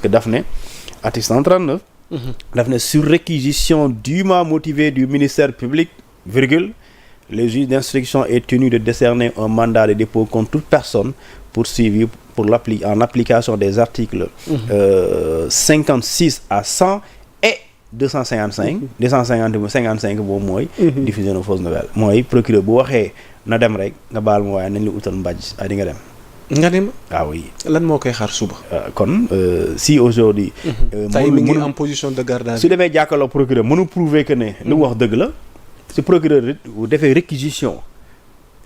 que daf ne article 139 daf ne sur réquisition dûment motivée du ministère public virgule le juge d'instruction est tenu de décerner un mandat de dépôt contre toute personne poursuivie en application des articles 56 à 100 et 255 255 boobu mooy diffusion de fausses nouvelles mooy procureur bu waxee na dem rek nga baal ma waaye nañ la utal mbàjj ay di nga dem nga dem oui lan moo koy xaar suba kon si aujourd'hui tey mi ngi en position de garde à vue su demee jàkkaarloo procureur mënu prouver que ne lu wax dëgg la si procureur bu defee réquisition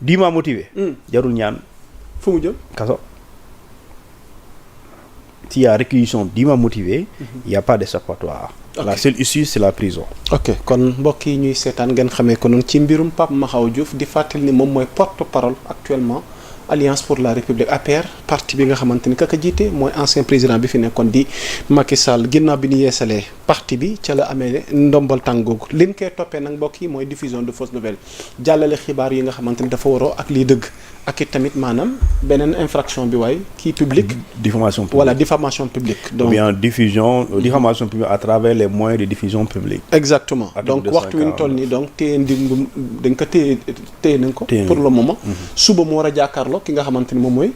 dûment motivé jarul ñaan fu mu jëm kaso s'il y a réquisition dûment motivée il y a pas d'échappatoire la seule issue c'est la prison. ok kon mbokk yi ñuy seetaan ngeen xamee ko noonu ci mbirum Pape Mahawa Diouf di fàttali ni moom mooy porte-parole actuellement Alliance pour la République APR parti bi nga xamante ni kaka jiite mooy ancien président bi fi nekkoon di Macky Sall ginnaaw bi ñu yeesalee parti bi ca la amee ndombal tàng googu liñ koy toppee nag mbokk yi mooy diffusion de fausses nouvelles jàllale xibaar yi nga xamante ni dafa waroo ak liy dëgg ak it tamit maanaam beneen infraction bi waaye kii publique. diffamation publique voilà diffamation publique. donc bien diffusion diffamation publique à travers les moyens de diffusion publique. exactement donc waxtu wi ñu toll nii donc téye ndigum dañ ko téye nañ ko. pour le moment. suba mu war a jàkkaarloo ki nga xamante ni moom mooy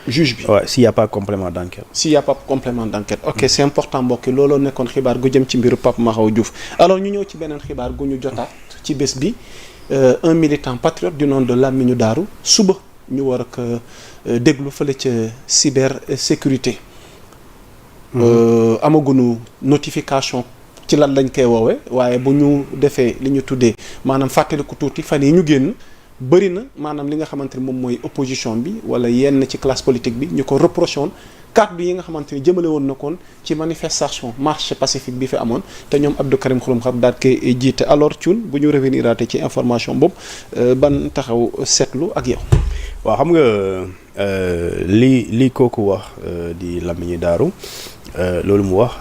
juge bi. waaw s'il y a pas complément d'enquête. s'il y a pas complément d'enquête ok c'est important mbokk yi looloo nekkoon xibaar gu jëm ci mbiru Pape Mahawa Diouf alors ñu ñëw ci beneen xibaar gu ñu jotaat ci bés bi. Un militant patriote du nom de Lamine Darou suba ñu war a ko déglu fële ca cybersécurité amaguñu notification ci lan lañ koy woowee waaye bu ñu defee li ñu tuddee maanaam fàttaliku tuuti fan yi ñu génn bëri na maanaam li nga xamante ni moom mooy opposition bi wala yenn ci classe politique bi ñu ko reproché woon kàddu yi nga xamante ni jëmale woon na koon ci manifestation marche pacifique bi fi amoon te ñoom Abdou Karim Xurum Xaq daal koy jiite alors Thioune bu ñu revenir aate ci information boobu ban taxaw seetlu ak yow. waaw xam nga li kooku wax di Lamine Darou loolu mu wax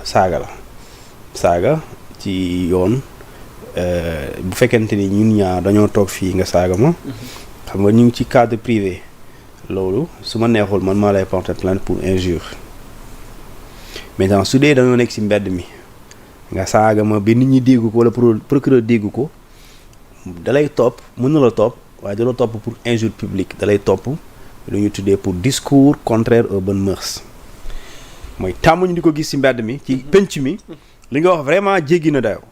saaga ci yoon bu fekkente ni ñun ñaar dañoo toog fii nga saaga ma. xam nga ñu ngi ci cadre privé. loolu su ma neexul man maa lay porter plainte pour injure maintenant su dee dañoo nekk ci mbedd mi nga saaga ma ba nit ñi dégg ko wala procureur dégg ko dalay topp mën na la topp waaye da la topp pour injure publique dalay topp lu ñu tuddee pour discours contraire aux bonnes mœurs mooy tàmmuñu di ko gis ci mbedd mi ci penc mi li nga wax vraiment jéggi na dayoo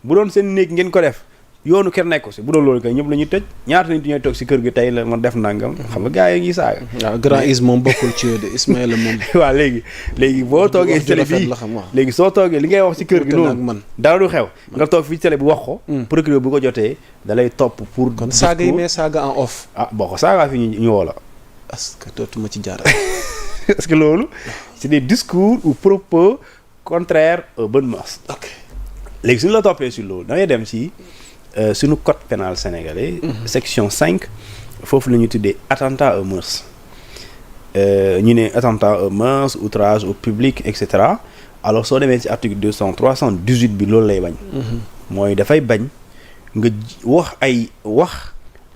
bu doon seen néeg ngeen ko def yoonu kenn nekk ko si bu doon loolu kay ñëpp la ñuy tëj ñaata nit ñooy toog si kër gi tey la ma def nangam xam nga gars yi ngi saaga. waaw grand is moom bokkul ci yooyu de Ismaïla moom. waaw léegi boo toogee si télé bi léegi soo toogee li ngay wax si kër gi noonu dara du xew nga toog fii télé bi wax ko. procureur bu ko jotee da lay topp pour. kon saaga yi mais saaga en off. boo ko saagaa fi ñu woo la. est-ce que dootuma ci jaar. parce que loolu c'est des discours ou propos contraires aux bonnes mœurs. ok léegi suñu la toppee si loolu da ngay dem si. suñu code pénal sénégalais. section 5 foofu la ñu tuddee attentat aux mœurs ñu ne attentat aux mœurs outrage au public et cetera alors soo demee ci article 318 bi loolu lay bañ. mooy dafay bañ nga wax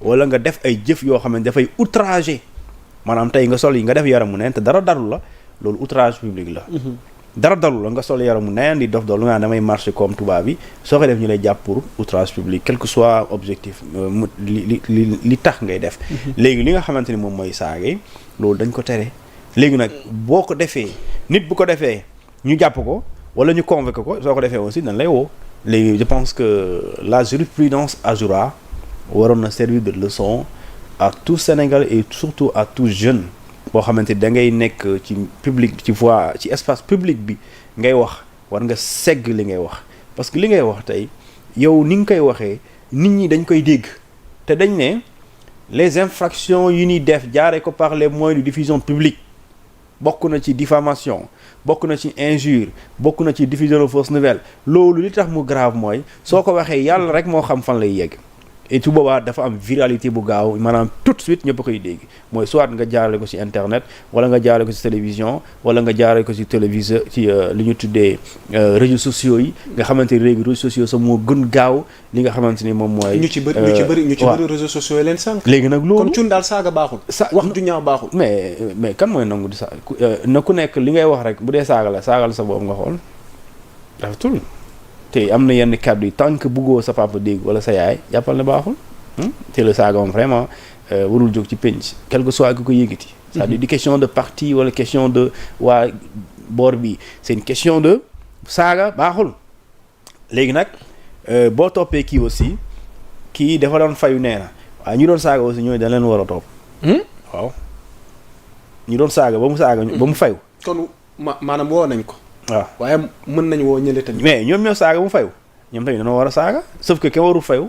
wala nga def ay jëf yoo xam ne dafay outrager maanaam tey nga sol yi nga def yaramu neen te dara dalu la loolu outrage public la. dara dalu la nga sol yaramu neen di dof dool lu nga damay marché comme tubaab bi soo ko def ñu lay jàpp pour outrage public quel que soit objectif li tax ngay def. léegi li nga xamante ni moom mooy saage loolu dañ ko tere léegi nag boo ko defee nit bu ko defee ñu jàpp ko wala ñu convoqué ko soo ko defee aussi dañ lay woo. léegi je pense que la jurisprudence ajoura waroon na servir de leçon à tout Sénégal et surtout à tout jeune. boo xamante da ngay nekk ci public ci voie ci espace public bi ngay wax war nga segg li ngay wax parce que li ngay wax tey yow ni nga koy waxee nit ñi dañ koy dégg te dañ ne les infractions yu ñuy def jaaree ko par les moyens de diffusion publique bokk na ci diffamation bokk na ci injure bokk na ci diffusion de fausses nouvelles loolu li tax mu grave mooy soo ko waxee yàlla rek moo xam fan lay yegg et tout boobaa dafa am viralité bu gaaw maanaam tout de suite ñëpp koy dégg mooy soit nga jaarale ko ci internet wala nga jaarale ko ci télévision wala nga jaarale ko ci téléviseur ci li ñu tuddee réseaux sociaux yi nga xamante ni léegi réseaux sociaux sax moo gën gaaw li nga xamante ni moom mooy. ñu ci bëri réseaux sociaux yi leen sànq. léegi nag loolu kon cun daal saaga baaxul. wax du ñaaw baaxul. mais kan mooy nangu di sa na ku nekk li ngay wax rek bu dee saagal sa boobu nga xool dafa tul te am na yenn kàddu yi tant que buggoo sa papa dégg wala sa yaay jàppal ne baaxul te le saaga moom vraiment warul jóg ci penc quel que soit ki ko yëgati c'est-à-dire di question de parti wala question de waa boor bi c'est une question de saaga baaxul léegi nag boo toppee kii aussi kii dafa doon fayu nee na waaye ñu doon saaga aussi ñooy da leen war a topp waaw ñu doon saaga ba mu fayu kon maanaam woo nañ ko waaw waaye mën nañ woo ñële tamit. mais ñoom ñoo saaga mu fayu ñoom tamit dañoo war a saaga sauf que kenn warul fayu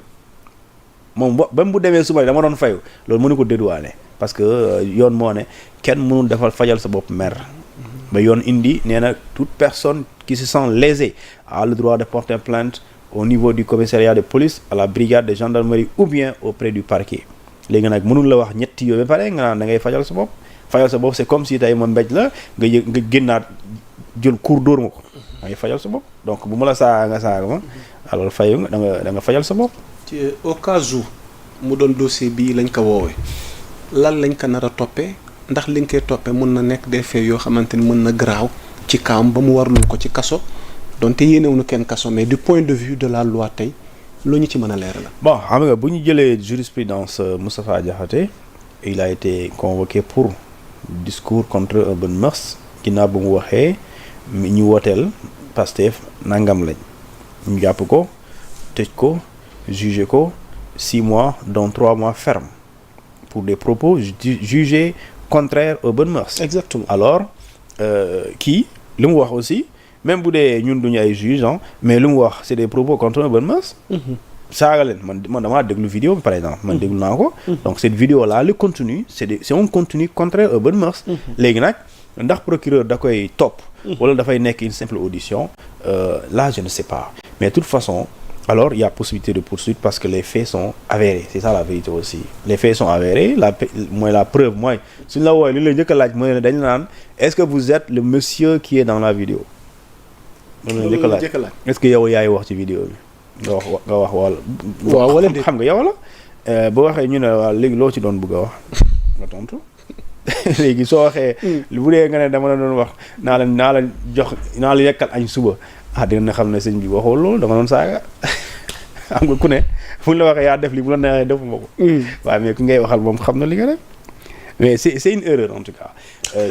moom ba mu demee suba dama doon fayu loolu mënu ko dédouaner parce que yoon moo ne kenn mënul defal fajal sa bopp mer ba yoon indi nee na toute personne qui se sent lésée a le droit de porter plainte au niveau du commissariat de police à la brigade de gendarmerie ou bien auprès du parquet léegi nag mënul la wax ñetti yooyu ba pare nga naan da ngay fajal sa bopp c'est comme si tey ma mbéj la nga génnaat jël cour dóor ma ko da ngay fajal sa bopp donc bu ma la saaga nga saaga ma alors fayu nga da nga fajal sa bopp. ci au cas où mu doon dossier bii lañ ko woowee lan lañ ko nar a toppee ndax liñ koy toppee mën na nekk des faits yoo xamante ni mën na garaaw ci kaam ba mu warlul ko ci kaso donte yéenewuñu kenn kaso mais du point de vue de la loi tey loo ñu ci mën a leeral la. bon xam nga bu ñu jëlee jurisprudence Moustapha Diakhaté il a été convoqué pour discours contre un bonne mœurs ginnaaw bu mu waxee. ñu wooteel Pastef nangam lañ ñu jàpp ko tëj ko jugé ko 6 mois dont 3 mois ferme pour des propos jugés contraires aux bonnes mœurs. Exactement. Alors kii li mu wax aussi même bu dee ñun duñu ay juge mais li mu wax c'est des propos contre aux bonnes mœurs. saaga leen man damaa déglu vidéo bi par exemple man déglu naa ko. donc cette vidéo là le contenu c'est un contenu contraire aux bonnes mœurs. léegi nag ndax procureur da koy topp. wala dafay nekk une simple audition là je ne sais pas mais de toute façon alors il y a possibilité de poursuite parce que les faits sont avérés c'est ça la vérité aussi les faits sont avérés la preuve mooy suñu la wooyee li la njëkk a laaj mooy ne dañu naan est-ce que vous êtes le monsieur qui est dans la vidéo loolu la njëkk a laaj est-ce que yow yaay wax ci vidéo bi nga wax waaw wala xam nga yow la boo waxee ñu ne waaw léegi loo ci doon bëgg a wax nga tontu léegi soo waxee bu dee nga ne dama la doon wax naa la yekkal añ suba dina na xam ne sëñ bi waxoo loolu dama doon saaga xam nga ku ne fu ñu la waxee yaa def li bu la neexee defuma ko waaye mais ku ngay waxal moom xam na li nga def mais c'est une erreur en tout cas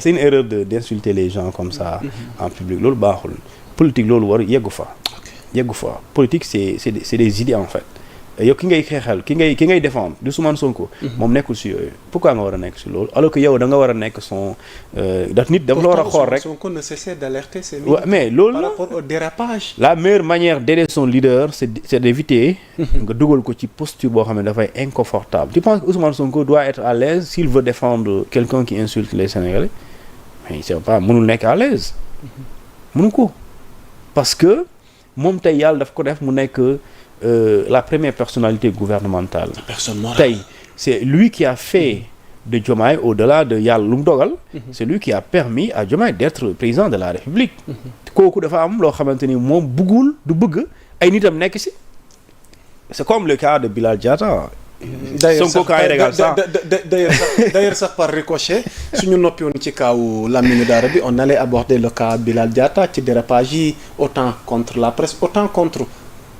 c'est une erreur d'insulter les gens comme ça en public loolu baaxul politique loolu war yeggu fa politique c'est des idées en fait yow ki ngay xeexal ki ngay défendre du Ousmane Sonko moom nekkul si yooyu pourquoi nga war a nekk si loolu alors que yow da nga war a nekk son daf nit dafa la war a xool rek Sonko ne cesse d'alerter ses militants mais loolu par rapport au dérapage la meilleure manière d'aider son leader c'est d'éviter nga dugal ko ci posture boo xam ne dafay inconfortable tu penses que Ousmane Sonko doit être à l'aise s'il veut défendre quelqu'un qui insulte les Sénégalais mais c'est pas mënul nekk à l'aise mënu ko parce que moom tey yàlla daf ko def mu nekk la première personnalité gouvernementale tey c'est lui qui a fait de Diomaye au-delà de yàlla lu mu dogal c'est lui qui a permis à Diomaye d'être président de la République kooku dafa am loo xamante ni moom bëggul du bëgg ay nitam nekk ci c'est comme le cas de Bilal Diatta d'ailleurs sax par ricochet suñu noppi woon ci kaawu Lamine Dara bi on allait aborder le cas Bilal Diatta ci dérapage yi autant contre la presse autant contre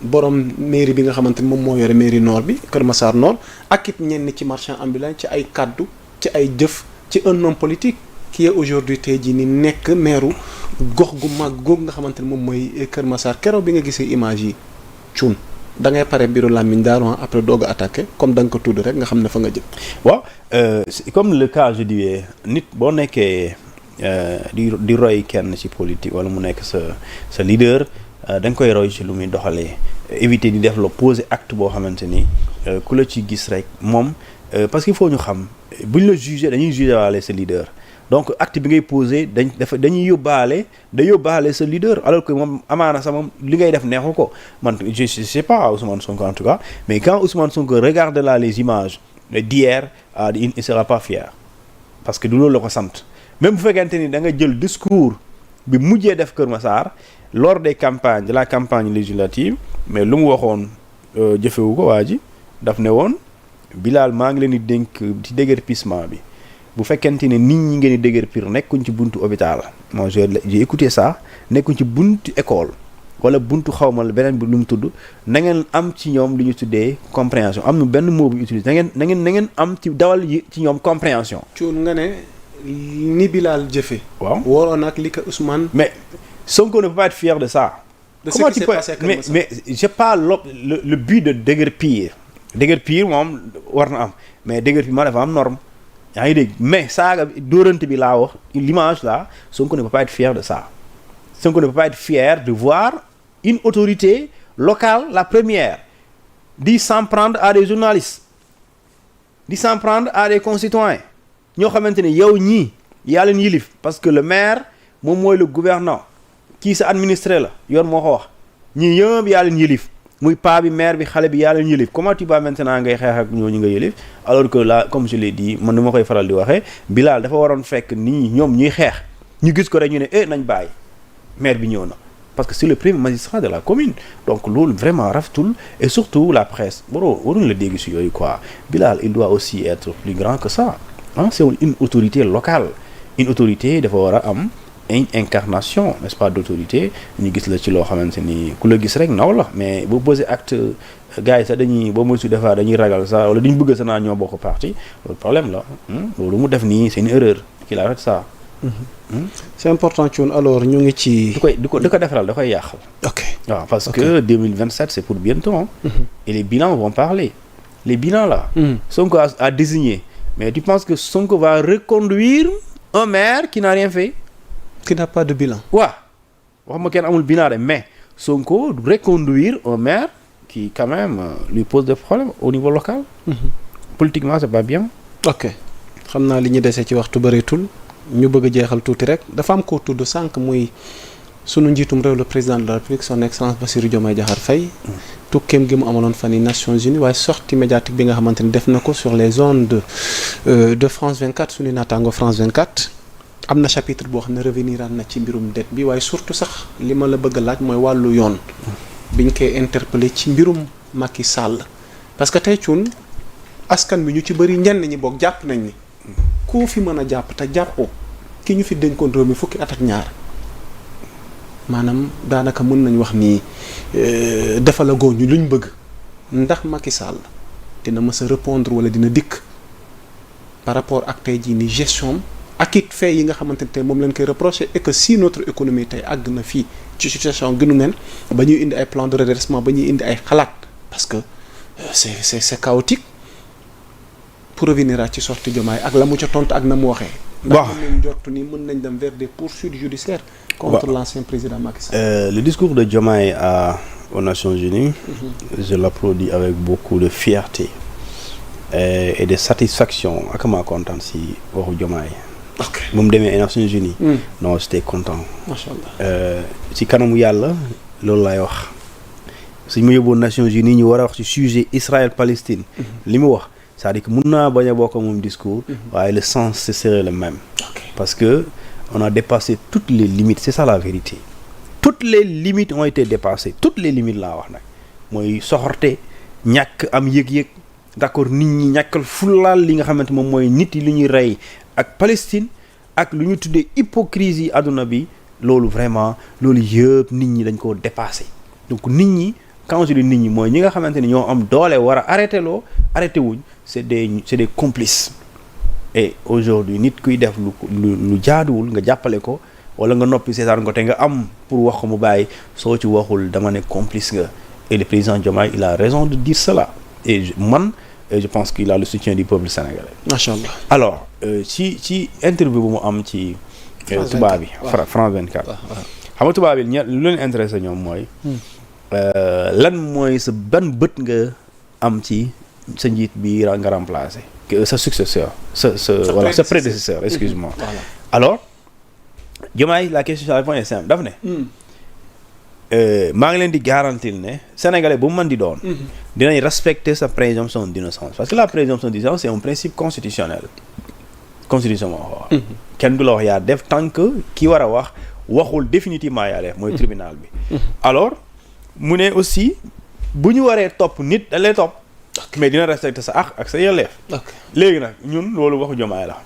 borom mairie bi nga xamante ni moom moo yore mairie nord bi Kër Massar Nord ak it ñenn ci marchand ambulant ci ay kaddu ci ay jëf ci un homme politique qui est aujourd'hui tey jii ni nekk maire gox gu mag googu nga xamante ni moom mooy Kër Massar keroog bi nga gisee image yi cuun da ngay pare bureau Lamine Dara après doog a attaqué comme da nga ko tudd rek nga xam ne fa nga jëm. waaw comme le cas je dis nit boo nekkee di roy kenn ci politique wala mu nekk sa leader. da nga koy roy ci lu muy doxalee éviter di def l'opposé acte boo xamante ni ku la ci gis rek moom parce qu'il faut ñu xam buñ la juger dañuy juger waale sa leader donc acte bi ngay posé dañuy yóbbaale sa leader alors que moom amaana sax moom li ngay def neexu ko man je sais pas Ousmane Sonko en tout cas mais quand Ousmane Sonko regarde là les images d'hier il ne sera pas fier parce que du loolu la ko sant même bu fekkente ni da nga jël discours bi mujjee def Kër Massar lors des campagnes de la campagne législative mais lu mu waxoon jëfewu ko waa ji daf ne woon Bilal maa ngi leen di dénk ci déguerpissement bi bu fekkente ne nit ñi ngeen di déguerpir nekkuñ ci buntu hôpital moi j'ai écouté ça nekkuñ ci buntu école wala buntu xawmal beneen bi lu mu tudd na ngeen am ci ñoom li ñu tuddee compréhension am na benn mot bu utilisé na ngeen am ci dawal ci ñoom compréhension. Thioune nga ne ni Bilal jëfe waaw waroon ak li ko Ousmane. mais Sonko ne peut pas être fier de ça. de ce qui s'est passé mais j'ai pas le but de déguerpir moom war na am mais déguerpissement dafa am norme yaa ngi dégg mais saaga dóorante bi laa wax l'image là Sonko ne peut pas être fier de ça Sonko ne peut pas être fier de voir une autorité locale la première di s'en prendre à des journalistes di s'en prendre à des concitoyens ñoo xamante ne yow ñii yaa leen yilif parce que le maire moom mooy le gouvernant kii sa administré la yoon moo ko wax ñii yëpp yaa leen yilif muy paa bi maire bi xale bi yaa leen yëlif comment tu vas maintenant ngay xeex ak ñooñu nga yëlif alors que là comme je l'ai dit man ni ma koy faral di waxee Bilal dafa waroon fekk nii ñoom ñuy xeex ñu gis ko rek ñu ne nañ bàyyi maire bi ñëw na parce que c'est le premier magistrat de la commune donc loolu vraiment rafetul et surtout la presse waruñu la dégg si yooyu quoi Bilal il doit aussi être plus grand que ça c'est une autorité locale une autorité dafa war a am incarnation n'est-ce pas d'autorité ñu gis la ci loo xamante ni ku la gis rek naw la mais boo posé acte gars yi sax dañuy boo moytu defar dañuy ragal sax wala duñ bëgg sa naa ñoo bokk parti loolu problème la loolu mu def nii c'est une erreur qu'il arrête ça. c'est important Thioune alors ñu ngi ci. du ko defaral da koy yàqal. ok waaw parce que 2027 c'est pour bientôt et les bilans vont parler les bilans là. Sonko a désigné mais tu penses que Sonko va reconduire un maire qui n'a rien fait. qui n'a pas de bilan. waaw wax ma kenn amul bilan de mais Sonko reconduire un maire qui quand même lui pose des problèmes au niveau local. Politiquement c'est pas bien. ok xam naa li ñu dese ci waxtu bëreetul ñu bëgg a jeexal tuuti rek dafa am koo tudd sànq muy sunu njiitum réew le président de la République son excellence Bassirou Diomaye Diakhar Faye. tukkeem gi mu amaloon fan yi Nations Unies waaye sortie médiatique bi nga xamante ni def na ko sur les ondes de France 24 suñu naataango France 24. am na chapitre boo xam ne revenir na ci mbirum dette bi waaye surtout sax li ma la bëgg a laaj mooy wàllu yoon biñ koy interpellé ci mbirum Macky Sall parce que tey Thioune askan bi ñu ci bëri ñenn ñi boog jàpp nañ ni koo fi mën a jàpp te jàppoo ki ñu fi dénkoon réew mi fukki at ak ñaar maanaam daanaka mën nañ wax ni dafa la góor ñu luñ bëgg ndax Macky Sall dina mës a répondre wala dina dikk par rapport ak tey jii ni gestion ak it fait yi nga xamante ne tey moom lañ koy reprocher et que si notre économie tey àgg na fii ci situation gënu neen ba ñuy indi ay plan de redressement ba ñuy indi ay xalaat parce que c'est chaotique pour revenir ci sortie Diomaye ak la mu ca tontu ak na mu waxee. ndax mën nañ jot ni mën nañ dem vers des poursuites judiciaires contre l'ancien président Macky Sall. Le discours de Diomaye aux Nations Unies, je l'applaudis avec beaucoup de fierté et de satisfaction ak maa kontaan si waxu Diomaye. ok bu mu demee aux Nations Unies. non j'étais content. macha allah ci kanamu yàlla loolu laay wax suñ ma yóbboon Nations Unies ñu war a wax ci sujet Israël Palestine. li mu wax c'est-à-dire que mun naa bañ a bokk moom discours. waaye le sens ce serait le même. parce que on a dépassé toutes les limites c'est ça la vérité. toutes les limites ont été dépassées toutes les limites laa wax nag mooy soxorte ñàkk am yëg-yëg d'accord nit ñi ñàkkal fulaal li nga xamante moom mooy nit yi lu ñuy rey ak Palestine ak lu ñu tuddee hypocrisie àdduna bi loolu vraiment loolu yëpp nit ñi dañ koo dépassé donc nit ñi quand je dis nit ñi mooy ñi nga xamante ni ñoo am doole war a arrêté wuñ c'est des complices et aujourd'hui nit kuy def lu jaaduwul nga jàppale ko wala nga noppi seetaan ko te nga am pour wax ko mu bàyyi soo ci waxul dama ne complice nga et le président Diomaye il a raison de dire cela et je pense qu'il a le soutien du peuple sénégalais. macha allah alors ci interview bu mu am ci. tubaab bi France 24. xam nga tubaab bi lu leen intéressé ñoom mooy. lan mooy sa ban bët nga am ci sa njiit bi nga remplacer. sa successeur sa prédécesseur excuse-moi. alors Diomaye la question sur le point est simple daf ne maa ngi leen di garantir ne sénégalais bu mu mën di doon dinañ respecter sa présomption d'innocence parce que la présomption d'innocence c'est un principe constitutionnel constitution moo ko wax kenn du la wax yaa def tant que ki war a wax waxul définitivement yaa def mooy tribunal bi alors mu ne aussi bu ñu waree topp nit da lay topp mais dina respecter sa ak sa yelleef léegi nag ñun loolu waxu Diomaye la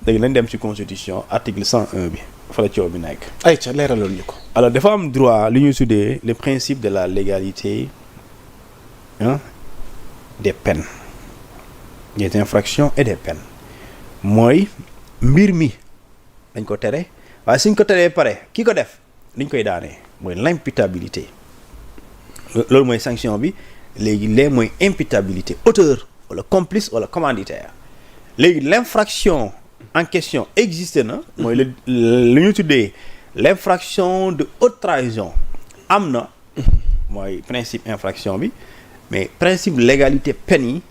léegi nañ dem ci constitution article 101 bi fa la coow bi nekk ayca leeraloon ñu ko alors dafa am droit li ñuy tuddee le principe de la légalité des peines des infractions et des peines mooy mbir mi dañ ko tere waaye suñ ko teree pare ki ko def liñ koy daanee mooy l'imputabilité loolu mooy sanction bi léegi lee mooy imputabilité auteur wala complice wala commanditaire léegi l'infraction en question existe na mooy lu ñu tuddee l'infraction de haute trahison am na mooy principe infraction bi mais principe légalité peine yi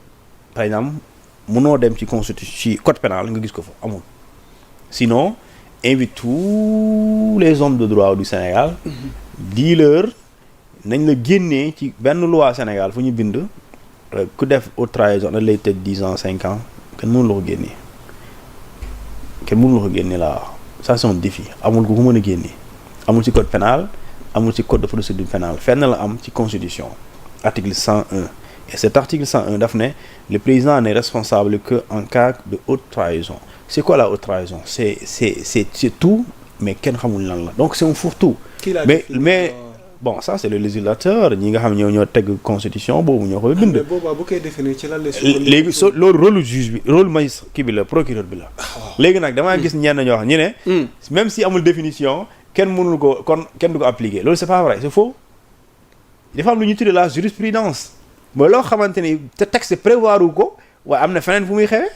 par exemple mënoo dem ci constitution ci code pénal nga gis ko fa amul sinon invite tous les hommes de droit du Sénégal di leur nañ la génnee ci benn loi Sénégal fu ñu bind ku def haute trahison da lay tëj 10 ans 5 ans kenn mënu la ko génnee kenn mënu la ko génne la ça c'est un défi amul ku ko mën a génne amul ci code pénal amul ci code de procédure pénale fenn la am ci constitution article 101 et cet article 101 daf ne le président n'est responsable que en cas de haute trahison c'est quoi la haute trahison c'est tout mais kenn xamul lan la donc c'est un fourre-tout mais bon ça c'est le législateur ñi nga xam ñoo teg constitution boobu ñoo koy bind. boobaa bu koy définir ci lan la. léegi loolu rôle juge bi rôle magistrat kii bi la procureur bi la. léegi nag damaa gis ñenn ñoo xam ñu ne. même si amul définition kenn mënul ko kon kenn du ko appliquer loolu c'est pas vrai c'est faux. dafa am lu ñu tuddee la jurisprudence mooy loo xamante ni te texte prévoir wu ko waaye am na feneen fu muy xewee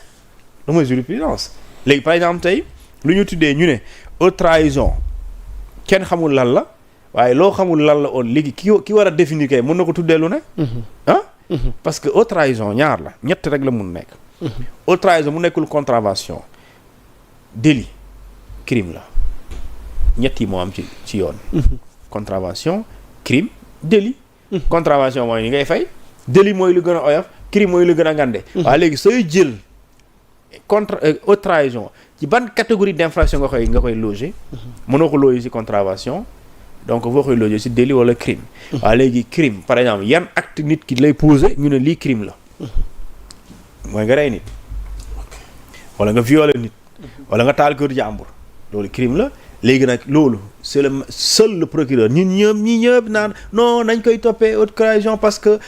lu mooy jurisprudence léegi par exemple tey lu ñu tuddee ñu ne haute trahison kenn xamul lan la. waaye loo xamul lan la woon léegi ki war a définir kay mën na ko tuddee lu ne parce que haute trahison ñaar la ñett rek la mun nekk haute trahison mu nekkul contravention délit crime la ñett yi moo am ci yoon contravention crime délit contravention mooy ni ngay fay délit mooy lu gën a oyof crime mooy lu gën a ngande waaye léegi sooy jël haute trahison ci ban catégorie d'infraction nga koy loger mënoo ko loger ci contravention donc boo koy loger ci délit wala crime waaye léegi crime par exemple yan acte nit ki lay poser ñu ne lii crime la mooy nga rey nit wala nga violer nit wala nga taal kër jàmbur loolu crime la léegi nag loolu c'est seul le procureur ñi ñëpp naan non nañ koy toppee haute trahison parce que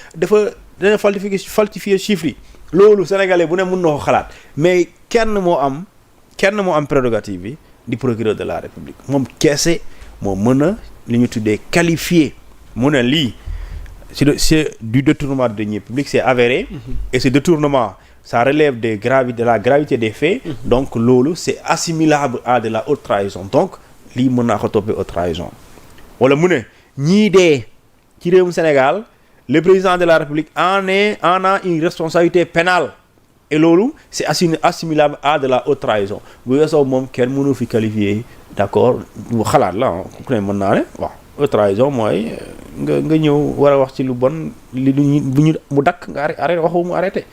dana falsifier chiffres yi loolu sénégalais bu ne mën na ko xalaat mais kenn moo am prérogative bi di procureur de la république moom keese moo mën a li ñu tuddee qualifié mu ne lii c'est du détournement de deniers publics c'est avéré et ce détournement ça relève de la gravité des faits donc loolu c'est assimilable à de la haute trahison donc lii mën naa ko toppee haute trahison wala mu ne ñii dee ci réewum Sénégal le président de la République en a une responsabilité pénale et loolu c'est assimilable à de la haute trahison bu weesoo moom kenn mënu fi qualifier d'accord bu xalaat la ku ne mën naa ne waaw haute trahison mooy nga ñëw war a wax ci lu bon li mu dakk nga arrêté waxu mu arrêté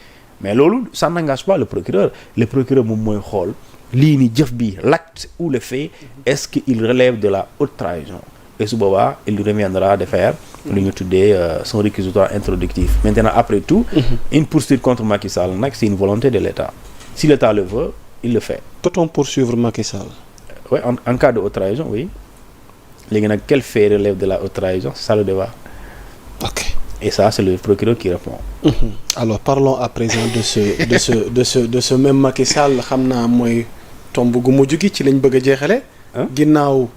mais loolu ça n'engage pas le procureur moom mooy xool lii ni jëf bi l'acte ou le fait est-ce qu'il relève de la haute trahison et su boobaa il reviendra de faire lu ñu tuddee son réquisitoire introductif maintenant après tout une poursuite contre Macky Sall nag c'est une volonté de l'État si l'État le veut il le fait. Peut-on poursuivre Macky Sall? Oui, en cas de haute trahison, oui. Léegi nag quel fait relève de la haute trahison, c'est ça le débat. Ok. Et ça c'est le procureur qui répond. Alors parlons à présent de ce même Macky Sall xam naa mooy tomb gu mujj gi ci lañ bëgg a jeexale. ginnaaw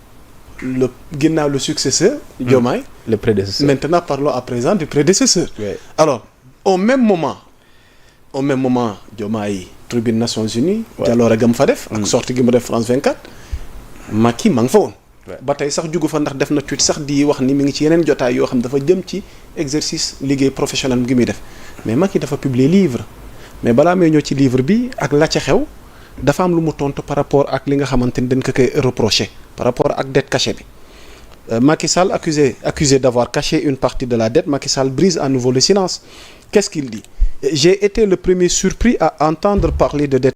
le successeur. Diomaye. Le prédécesseur. Maintenant parlons à présent du prédécesseur. Oui. Alors au même moment Diomaye tribune Nations Unies. jaloore gam fa def. ak sortie gi mu def France 24. Macky ma nga fa woon. ba tey sax jugu fa ndax def na tweet sax di wax ni mi ngi ci yeneen jotaay yoo xam dafa jëm ci exercice liggéey professionnel gi muy def mais Macky dafa publier livre mais balaa may ñëw ci livre bi ak la ca xew dafa am lu mu tontu par rapport ak li nga xamante ni dañ ko koy reprocher par rapport ak dette cachée bi. Macky Sall accusé d'avoir caché une partie de la dette. Macky Sall brise à nouveau le silence. Qu'est-ce qu'il dit? J'ai été le premier surpris à entendre parler de dette